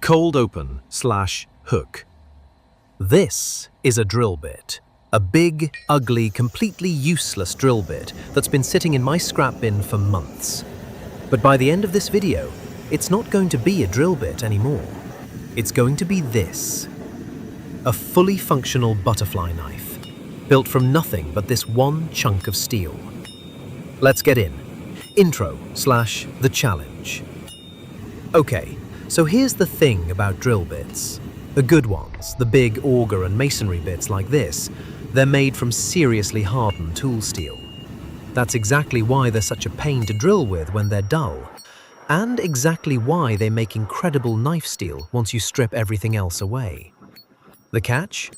Cold open / hook. This is a drill bit. A big, ugly, completely useless drill bit that's been sitting in my scrap bin for months. But by the end of this video, it's not going to be a drill bit anymore. It's going to be this. A fully functional butterfly knife, built from nothing but this one chunk of steel. Let's get in. Intro / the challenge. Okay, so here's the thing about drill bits. The good ones, the big auger and masonry bits like this, they're made from seriously hardened tool steel. That's exactly why they're such a pain to drill with when they're dull, and exactly why they make incredible knife steel once you strip everything else away. The catch?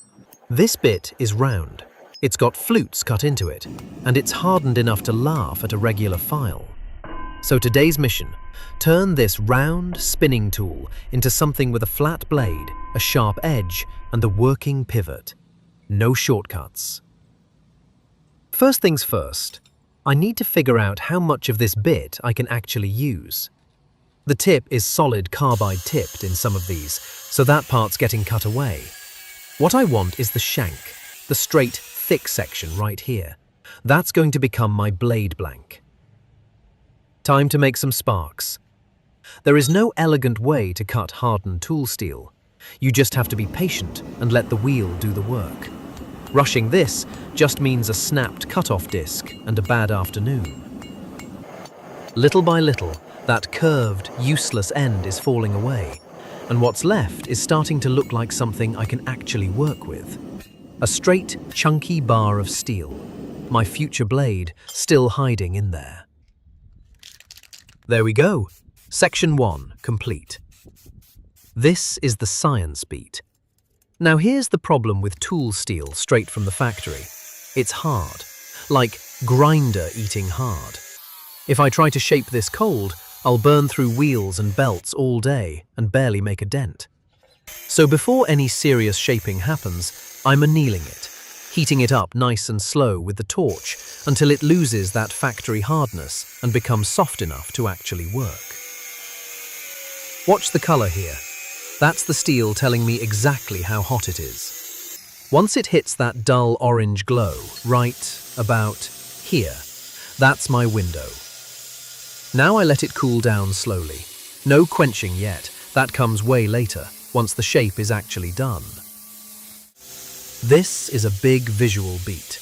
This bit is round. It's got flutes cut into it, and it's hardened enough to laugh at a regular file. So today's mission, turn this round, spinning tool into something with a flat blade, a sharp edge, and a working pivot. No shortcuts. First things first, I need to figure out how much of this bit I can actually use. The tip is solid carbide tipped in some of these, so that part's getting cut away. What I want is the shank, the straight, thick section right here. That's going to become my blade blank. Time to make some sparks. There is no elegant way to cut hardened tool steel. You just have to be patient and let the wheel do the work. Rushing this just means a snapped cut-off disc and a bad afternoon. Little by little, that curved, useless end is falling away, and what's left is starting to look like something I can actually work with. A straight, chunky bar of steel. My future blade still hiding in there. There we go. Section 1 complete. This is the science beat. Now here's the problem with tool steel straight from the factory. It's hard, like grinder eating hard. If I try to shape this cold, I'll burn through wheels and belts all day and barely make a dent. So before any serious shaping happens, I'm annealing it, heating it up nice and slow with the torch until it loses that factory hardness and becomes soft enough to actually work. Watch the color here. That's the steel telling me exactly how hot it is. Once it hits that dull orange glow, right about here, that's my window. Now I let it cool down slowly. No quenching yet, that comes way later, once the shape is actually done. This is a big visual beat.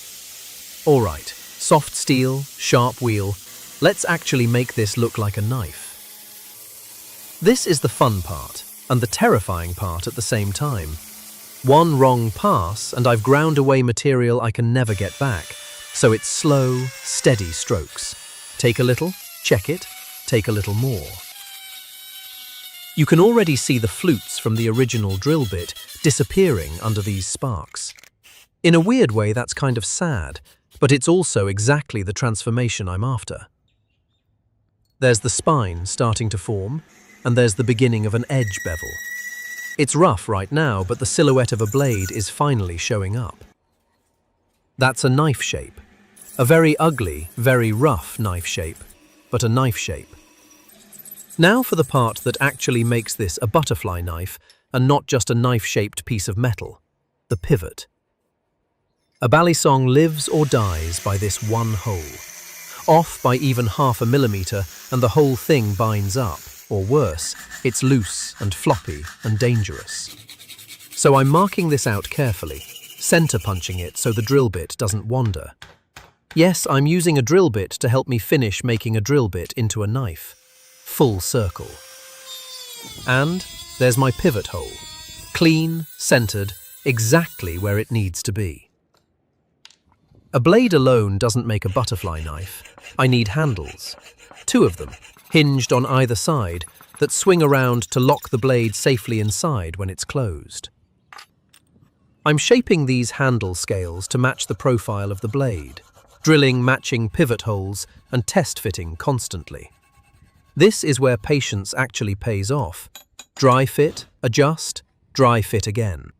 All right, soft steel, sharp wheel. Let's actually make this look like a knife. This is the fun part, and the terrifying part at the same time. One wrong pass, and I've ground away material I can never get back, so it's slow, steady strokes. Take a little, check it, take a little more. You can already see the flutes from the original drill bit disappearing under these sparks. In a weird way, that's kind of sad, but it's also exactly the transformation I'm after. There's the spine starting to form, and there's the beginning of an edge bevel. It's rough right now, but the silhouette of a blade is finally showing up. That's a knife shape. A very ugly, very rough knife shape, but a knife shape. Now for the part that actually makes this a butterfly knife and not just a knife-shaped piece of metal, the pivot. A balisong lives or dies by this one hole. Off by even 0.5 millimeter and the whole thing binds up, or worse, it's loose and floppy and dangerous. So I'm marking this out carefully, center punching it so the drill bit doesn't wander. Yes, I'm using a drill bit to help me finish making a drill bit into a knife. Full circle. And there's my pivot hole. Clean, centered, exactly where it needs to be. A blade alone doesn't make a butterfly knife. I need handles. 2 of them, hinged on either side, that swing around to lock the blade safely inside when it's closed. I'm shaping these handle scales to match the profile of the blade, drilling matching pivot holes and test fitting constantly. This is where patience actually pays off. Dry fit, adjust, dry fit again.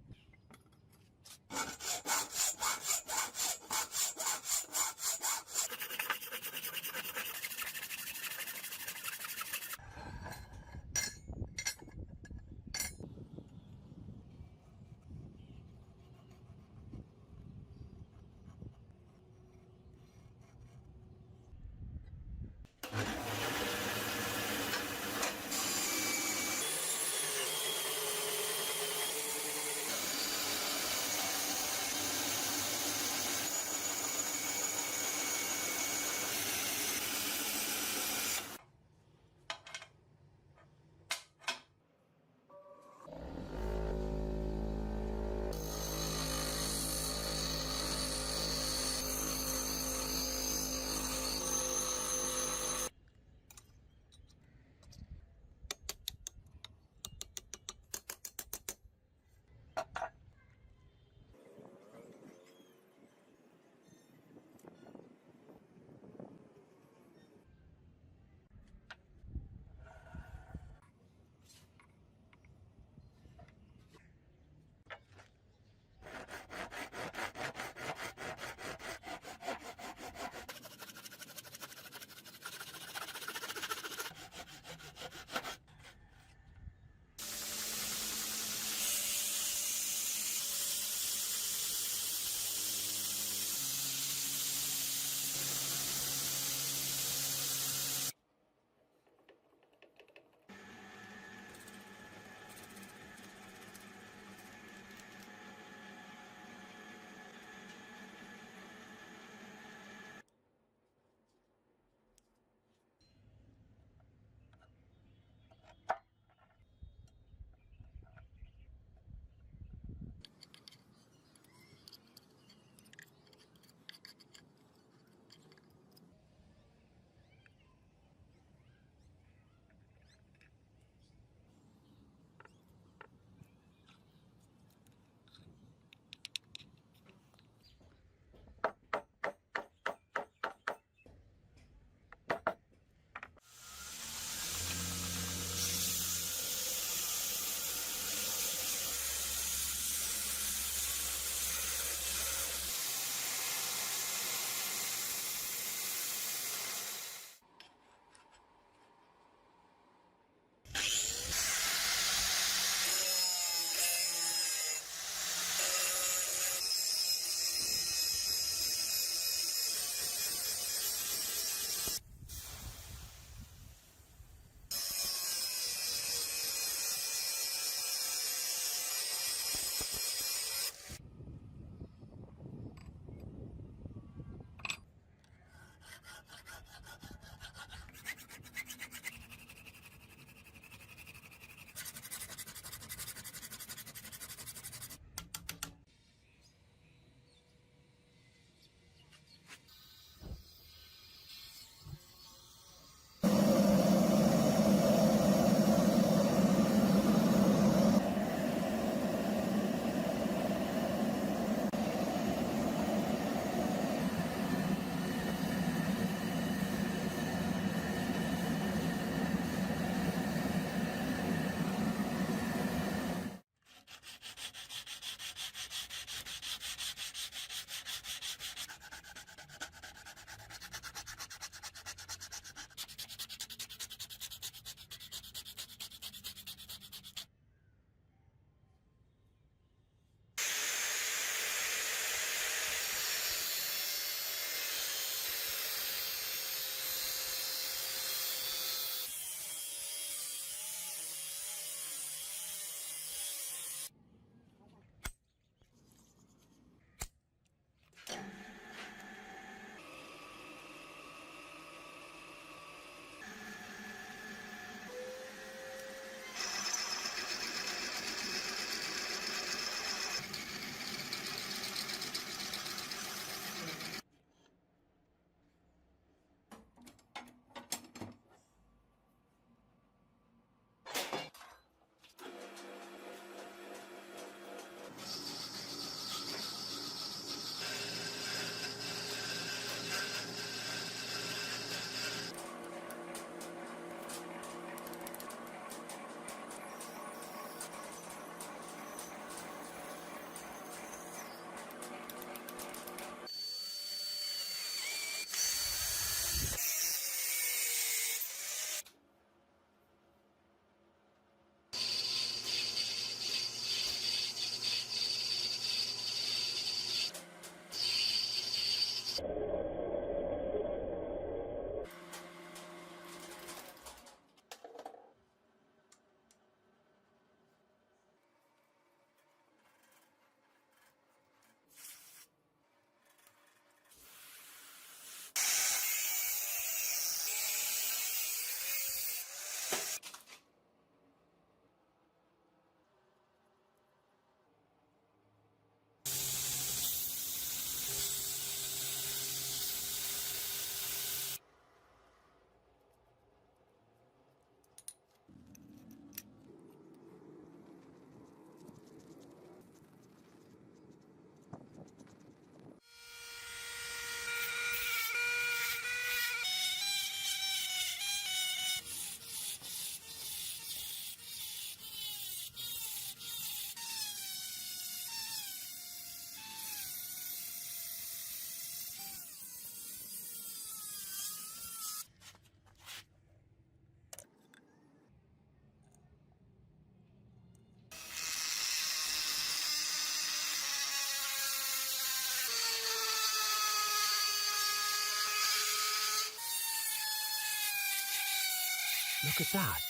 Look at that.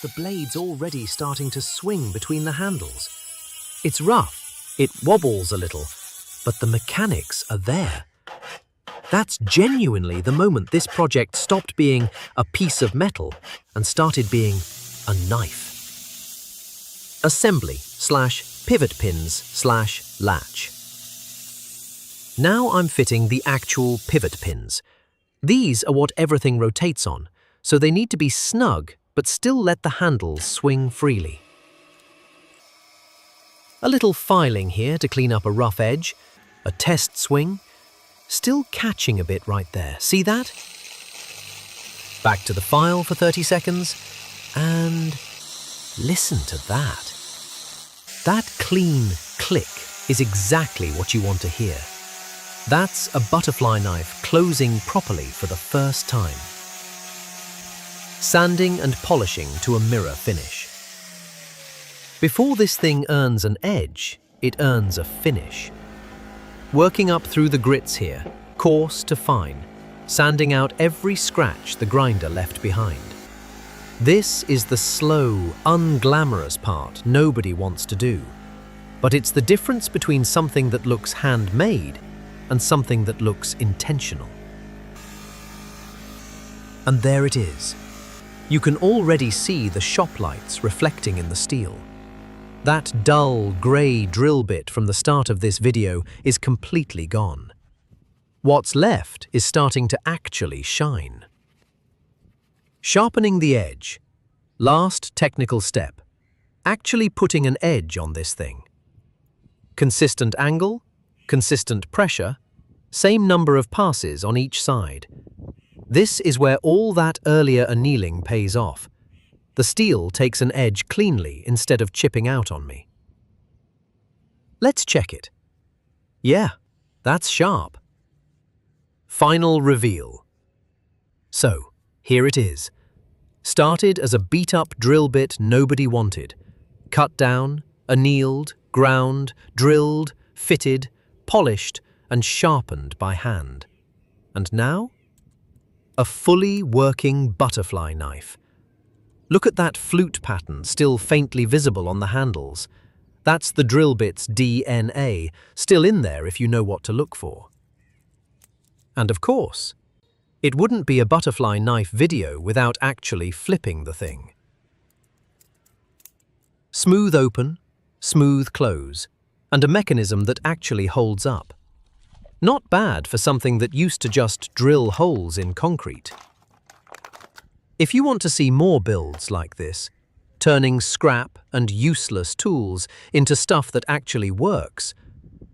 The blade's already starting to swing between the handles. It's rough, it wobbles a little, but the mechanics are there. That's genuinely the moment this project stopped being a piece of metal and started being a knife. Assembly/pivot pins/latch. Now I'm fitting the actual pivot pins. These are what everything rotates on, so they need to be snug but still let the handles swing freely. A little filing here to clean up a rough edge, a test swing, still catching a bit right there, see that? Back to the file for 30 seconds, and listen to that. That clean click is exactly what you want to hear. That's a butterfly knife closing properly for the first time. Sanding and polishing to a mirror finish. Before this thing earns an edge, it earns a finish. Working up through the grits here, coarse to fine, sanding out every scratch the grinder left behind. This is the slow, unglamorous part nobody wants to do. But it's the difference between something that looks handmade and something that looks intentional. And there it is. You can already see the shop lights reflecting in the steel. That dull, grey drill bit from the start of this video is completely gone. What's left is starting to actually shine. Sharpening the edge. Last technical step. Actually putting an edge on this thing. Consistent angle, consistent pressure, same number of passes on each side. This is where all that earlier annealing pays off. The steel takes an edge cleanly instead of chipping out on me. Let's check it. Yeah, that's sharp. Final reveal. So, here it is. Started as a beat-up drill bit nobody wanted. Cut down, annealed, ground, drilled, fitted, polished, and sharpened by hand. And now? A fully working butterfly knife. Look at that flute pattern still faintly visible on the handles. That's the drill bit's DNA, still in there if you know what to look for. And of course, it wouldn't be a butterfly knife video without actually flipping the thing. Smooth open, smooth close, and a mechanism that actually holds up. Not bad for something that used to just drill holes in concrete. If you want to see more builds like this, turning scrap and useless tools into stuff that actually works,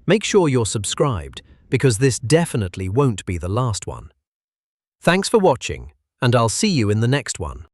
make sure you're subscribed, because this definitely won't be the last one. Thanks for watching, and I'll see you in the next one.